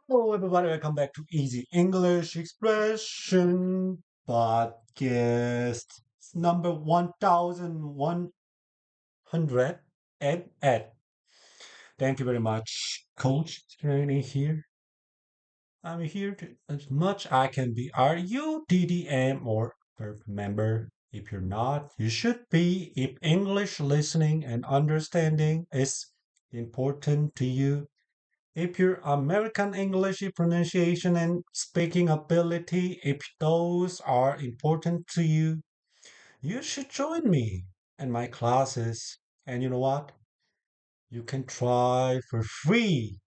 Hello, everybody. Welcome back to Easy English Expression Podcast number 1108. Thank you very much, Coach Training here. I'm here to as much I can be. Are you DDM or verb member? If you're not, you should be. If English listening and understanding is important to you, if your American English pronunciation and speaking ability, if those are important to you, you should join me in my classes. And you know what? You can try for free.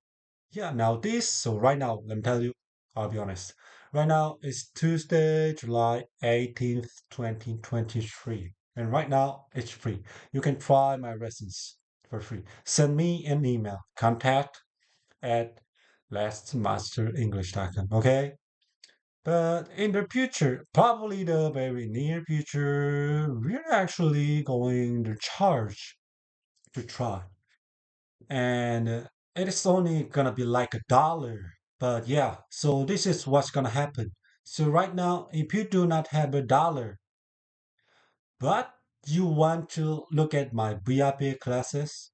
Yeah, so right now, let me tell you, I'll be honest. Right now it's Tuesday, July 18th, 2023. And right now it's free. You can try my lessons for free. Send me an email, contact at lastmasterenglish.com. Okay? But in the future, probably the very near future, we're actually going to charge to try. And it is only gonna be like $1. But yeah, so this is what's gonna happen. So right now, if you do not have $1, but you want to look at my VIP classes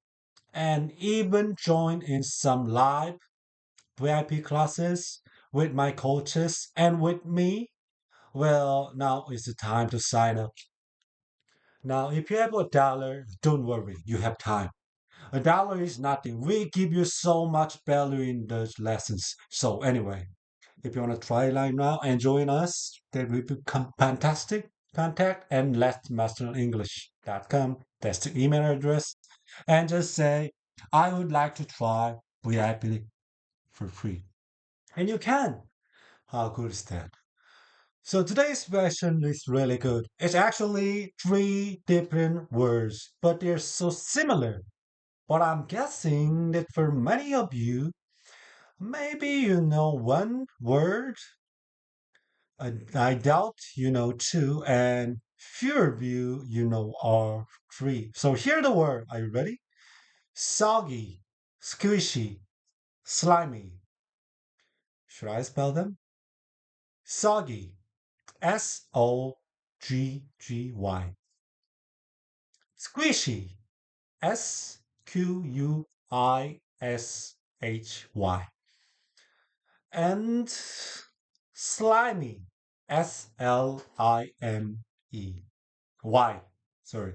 and even join in some live VIP classes with my coaches and with me, well, now is the time to sign up. Now, if you have $1, don't worry, you have time. $1 is nothing. We give you so much value in those lessons. So anyway, if you want to try right now and join us, that will become fantastic. Contact and letmasterenglish.com. That's the email address. And just say, I would like to try VIP for free. And you can. How good is that? So today's version is really good. It's actually three different words, but they're so similar. But I'm guessing that for many of you, maybe you know one word. I doubt you know two, and fewer of you know are three. So here are the word. Are you ready? Soggy, squishy, slimy. Should I spell them? Soggy. Soggy. Squishy. Squishy. And slimy. Slime. Sorry.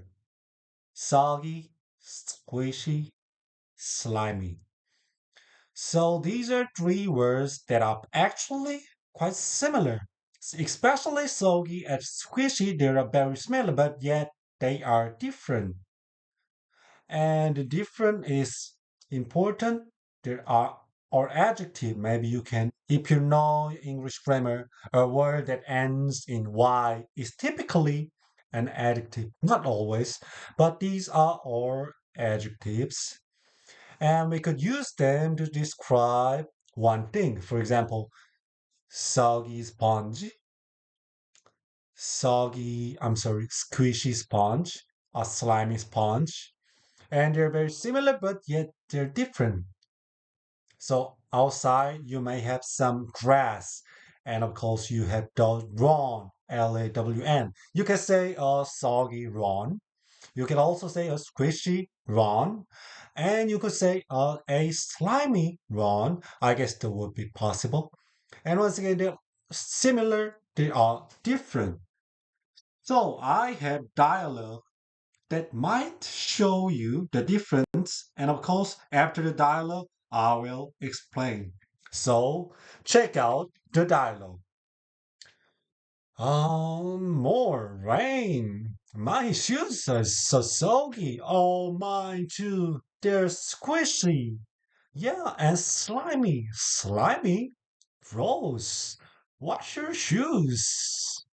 Soggy, squishy, slimy. So these are three words that are actually quite similar. Especially soggy and squishy, they are very similar, but yet they are different. And the different is important. There are or adjective. Maybe you can, if you know English grammar, a word that ends in y is typically an adjective. Not always, but these are all adjectives. And we could use them to describe one thing. For example, soggy sponge, squishy sponge, a slimy sponge. And they're very similar, but yet they're different. So outside, you may have some grass, and of course, you have the lawn, lawn. You can say a soggy lawn. You can also say a squishy lawn, and you could say a slimy lawn. I guess that would be possible. And once again, they're similar, they are different. So I have dialogue that might show you the difference. And of course, after the dialogue, I will explain. So check out the dialogue. More rain. My shoes are so soggy. Oh, mine too. They're squishy. Yeah, and slimy. Slimy? Gross. Wash your shoes.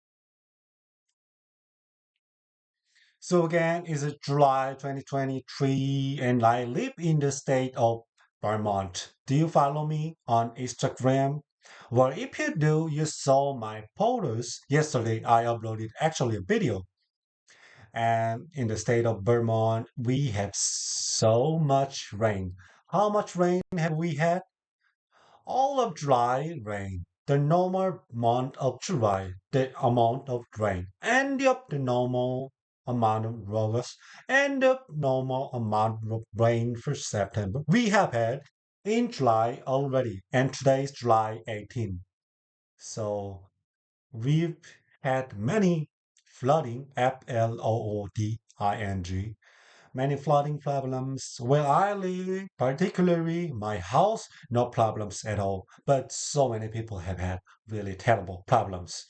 So again, it's July 2023 and I live in the state of Vermont. Do you follow me on Instagram? Well, if you do, you saw my photos. Yesterday, I uploaded actually a video. And in the state of Vermont, we have so much rain. How much rain have we had? all of July rain, the normal month of July, the amount of rain, and the normal amount of August, and the normal amount of rain for September. We have had in July already, and today is July 18th. So we've had many flooding, flooding, many flooding problems. Where I live, particularly my house, no problems at all. But so many people have had really terrible problems.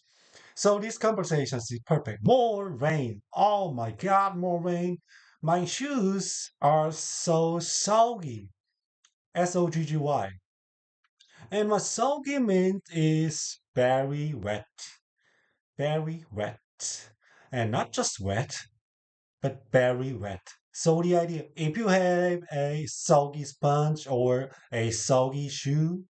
So this conversation is perfect. More rain. Oh my God, more rain. My shoes are so soggy. Soggy. And what soggy means is very wet. Very wet. And not just wet, but very wet. So the idea, if you have a soggy sponge or a soggy shoe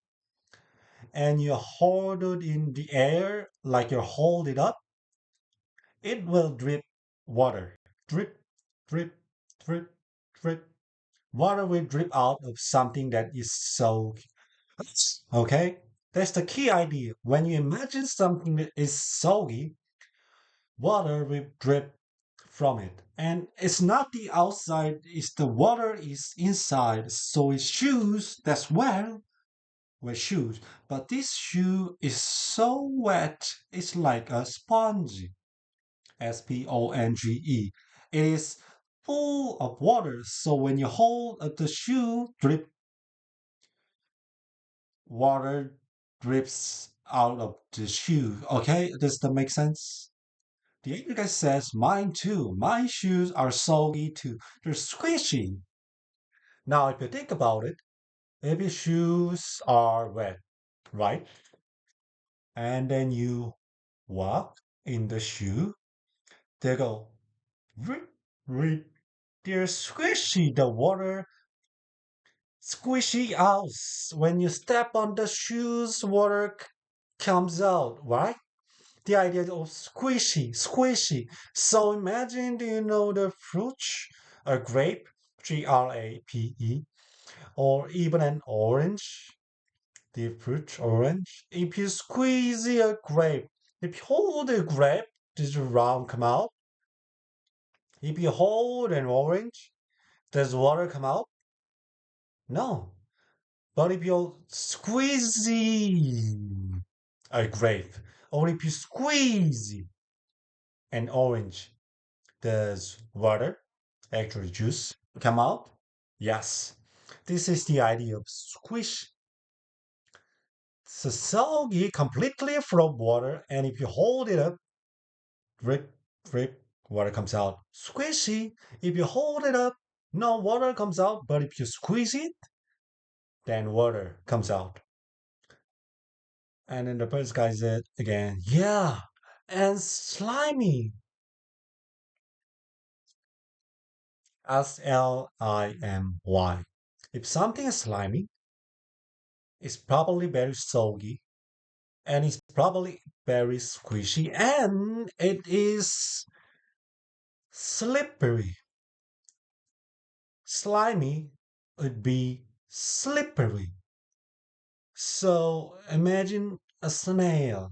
and you hold it in the air like you hold it up, it will drip water. Drip, drip, drip, drip. Water will drip out of something that is soggy. Okay? That's the key idea. When you imagine something that is soggy, water will drip from it. And it's not the outside, it's the water is inside. So it's shoes that's wet shoes. But this shoe is so wet, it's like a sponge. Sponge. It is full of water. So when you hold up the shoe, water drips out of the shoe. Okay, does that make sense? The other guy says, mine too. My shoes are soggy too. They're squishy. Now, if you think about it, if your shoes are wet, right? And then you walk in the shoe, they go, rip, rip. They're squishy. The water squishy out. When you step on the shoes, water comes out, right? The idea of squishy. So imagine, do you know the fruit, a grape, grape, or even an orange, the fruit orange. If you squeeze a grape, if you hold a grape, does the round come out? If you hold an orange, does water come out? No. But if you squeeze a grape, or if you squeeze an orange, does water, actually juice, come out? Yes. This is the idea of squish. So soggy completely from water, and if you hold it up, drip, drip, water comes out. Squishy, if you hold it up, no water comes out, but if you squeeze it, then water comes out. And then the first guy said again, yeah, and slimy. Slimy. If something is slimy, it's probably very soggy and it's probably very squishy and it is slippery. Slimy would be slippery. So imagine a snail,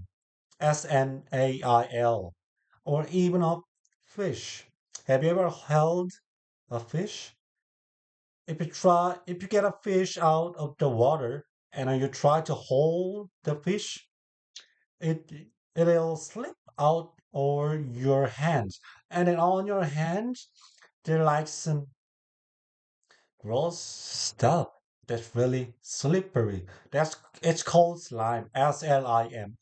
snail, or even a fish. Have you ever held a fish? If you get a fish out of the water and you try to hold the fish, it it'll slip out over your hands, and then on your hands there like some gross stuff that's really slippery. It's called slime, slime.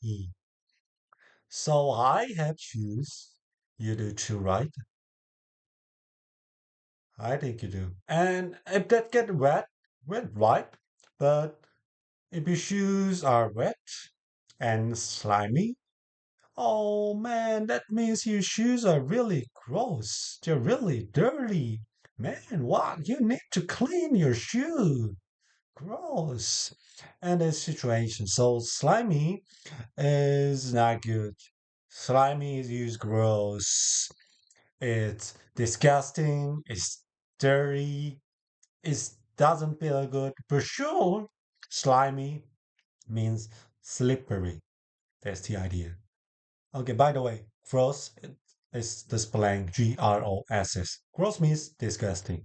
So I have shoes. You do too, right? I think you do. And if that get wet, right? But if your shoes are wet and slimy, oh man, that means your shoes are really gross. They're really dirty. Man, what? You need to clean your shoe. Gross. And this situation. So slimy is not good. Slimy is gross. It's disgusting. It's dirty. It doesn't feel good. For sure, slimy. means slippery. That's the idea. Okay, by the way, gross is the spelling Gross. Gross means disgusting.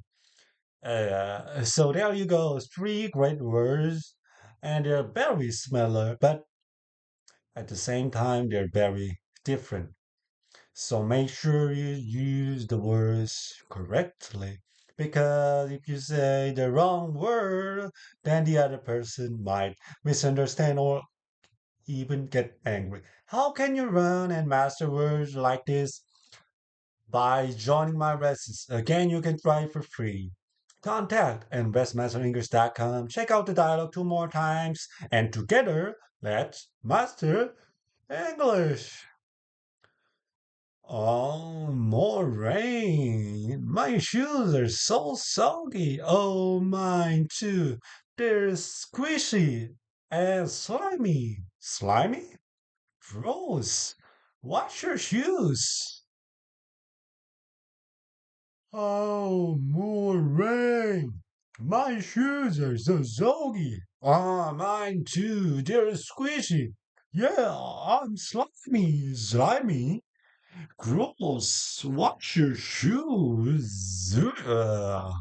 So there you go, three great words, and they're very similar, but at the same time, they're very different. So make sure you use the words correctly. Because if you say the wrong word, then the other person might misunderstand or even get angry. How can you run and master words like this? By joining my lessons. Again, you can try for free. Contact investmasterenglish.com. Check out the dialogue two more times, and together, let's master English. Oh, more rain. My shoes are so soggy. Oh, mine too. They're squishy and slimy. Slimy? Gross. Wash your shoes. Oh, more rain. My shoes are so soggy. Ah, mine too. They're squishy. Yeah, I'm slimy. Slimy? Gross. Wash your shoes. Ugh.